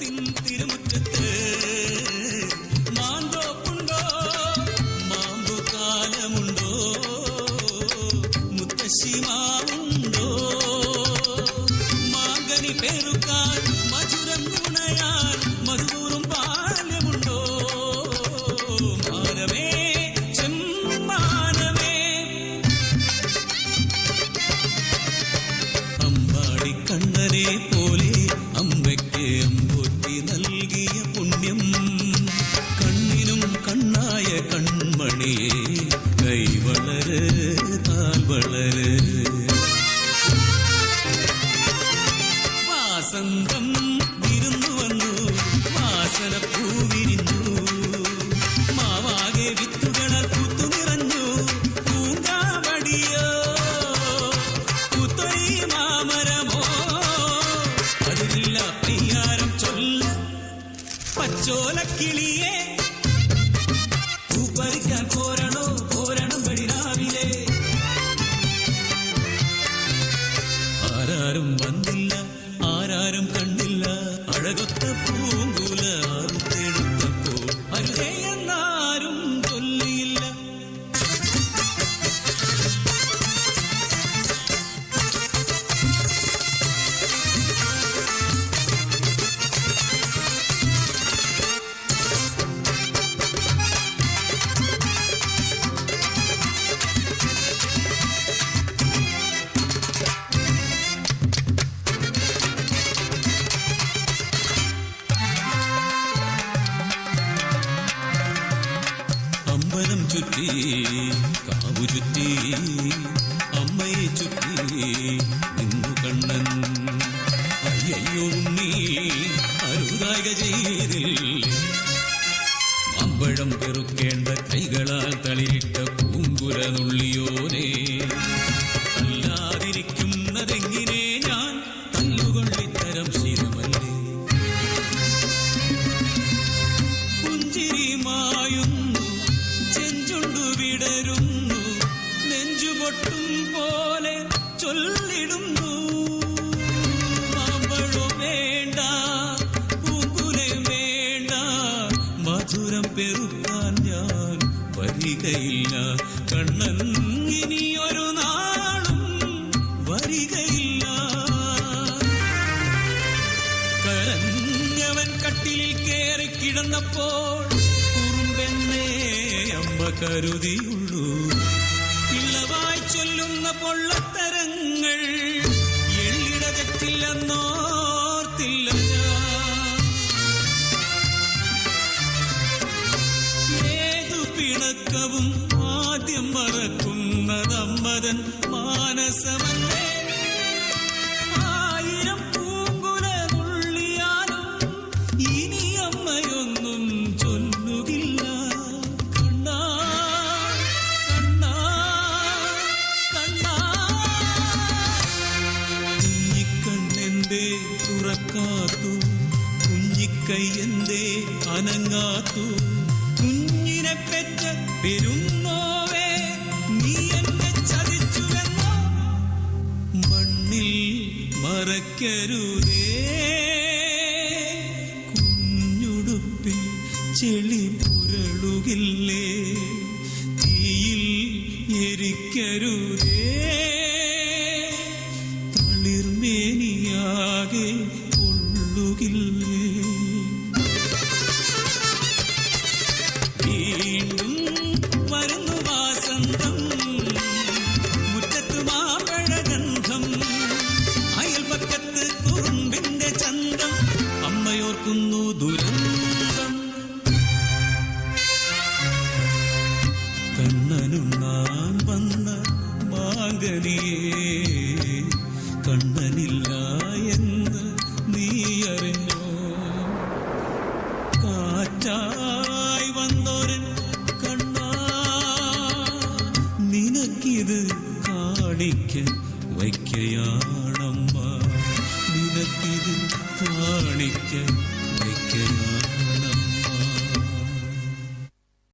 മാടത്തിൻ തിരുമുറ്റത്ത് മാന്തോപ്പുണ്ടോ മാമ്പുകാലമുണ്ടോ മുത്തശ്ശിമാവുണ്ടോ മാങ്കനി പെരുക്കാൻ മധുരം ഗുണയാൻ മധുരം ബാല്യമുണ്ടോ മാനമേ ചെമ്മാനമേ അമ്പാടി കണ്ണനെ പോലെ അമ്മയ്ക്ക് അമ്പൂറ്റി നൽകിയ പുണ്യം കണ്ണിനും കണ്ണായ കൺമണിയെ കൈ വളര് കാൽ വളര് വാസന്തം വിരുന്നു വന്നു വാസന പൂവിരിഞ്ഞു മാവാകെ വിത്തുകളാൽ പൂത്തു നിറഞ്ഞു പൂങ്കാവടിയോ പൂത്തൊരി മാമരമോ അതിലില്ല പയ്യാരം ചൊല്ല പച്ചോലക്കിളിയെ പൂപ്പറിക്കാൻ പോരണോ പോരണം പടി രാവിലെ ആരാരും വന്നില്ല ആരാരും കണ്ടില്ല അഴകൊത്ത പൂങ്കുല ആറുത്തെടുത്തപ്പോൾ അരുതേ എന്നാരും ചൊല്ലിയില്ല അമ്പലം ചുറ്റി കാവു ചുറ്റി അമ്മയെ ചുറ്റി നിന്നു കണ്ണൻ അയ്യോ നീ അരുതാക ചെയ്തിൽ അമ്പഴം പെറുക്കേണ്ട കൈകളാൽ തളിരിട്ട പൂങ്കുല നുള്ളിയോനെ അല്ലാതിരിക്കുന്നതെങ്ങനെ ഞാൻ തല്ലുകൊള്ളിത്തരം ശീലമല്ലേ പുഞ്ചിരി മായുന്നു ചെഞ്ചുണ്ടു വിടരുന്നു നെഞ്ചുപൊട്ടും പോലെ ചൊല്ലിടുന്നു മാമ്പഴോ വേണ്ട പൂങ്കുലെ വേണ്ട മധുരം പെറുക്കാൻ ഞാൻ വരികയില്ല കണ്ണൻ ഇനിയൊരു നാളും വരികയില്ല കരഞ്ഞവൻ കട്ടിലിൽ കേറി കിടന്നപ്പോൾ കുറുമ്പെന്നേ അമ്മ കരുതിയുള്ളൂ പിള്ളവായി ചൊല്ലുന്ന പൊള്ളത്തരങ്ങൾ എള്ളിട തെറ്റില്ലെന്നോർത്തില്ല ഞാൻ ഏതു പിണക്കവും ആദ്യം മറക്കുന്നതമ്മതൻ മാനസമല്ലേ ആയിരം പൂങ്കുല നുള്ളിയാലും ഇനി അമ്മയൊന്നും ചൊല്ലുകില്ല കണ്ണാ കണ്ണാ കണ്ണാ കുഞ്ഞിക്കണ്ണെന്തേ തുറക്കാത്തു കുഞ്ഞിക്കൈയെന്തേ അനങ്ങാത്തു കുഞ്ഞിനെ പെറ്റ പെരുന്നോവേ നീ എന്നെ ചതിച്ചുവെന്നോ മണ്ണിൽ മറക്കരുതേ കുഞ്ഞുടുപ്പിൽ ചെളി പുരളുകില്ലേ തീയിൽ എരിക്കരുതേ തളിർമേനിയാകെ പൊള്ളുകില്ലേ വീണ്ടും വരുന്നു വാസന്തം മുറ്റത്ത് മാമ്പഴഗന്ധം അയൽപക്കത്ത് കുറുമ്പിന്റെ ചന്തം അമ്മയോർക്കുന്നു ദുരന്തം കണ്ണനുണ്ണാൻ വന്ന മാങ്കനിയേ കണ്ണനില്ല എന്ന് നീ അറിഞ്ഞോ കാറ്റായി വന്നോരൻ കണ്ണാ നിനക്കിത് കാണിക്ക വയ്ക്കയാണമ്മ നിനക്കിത് കാണിക്ക വയ്ക്കയാണ്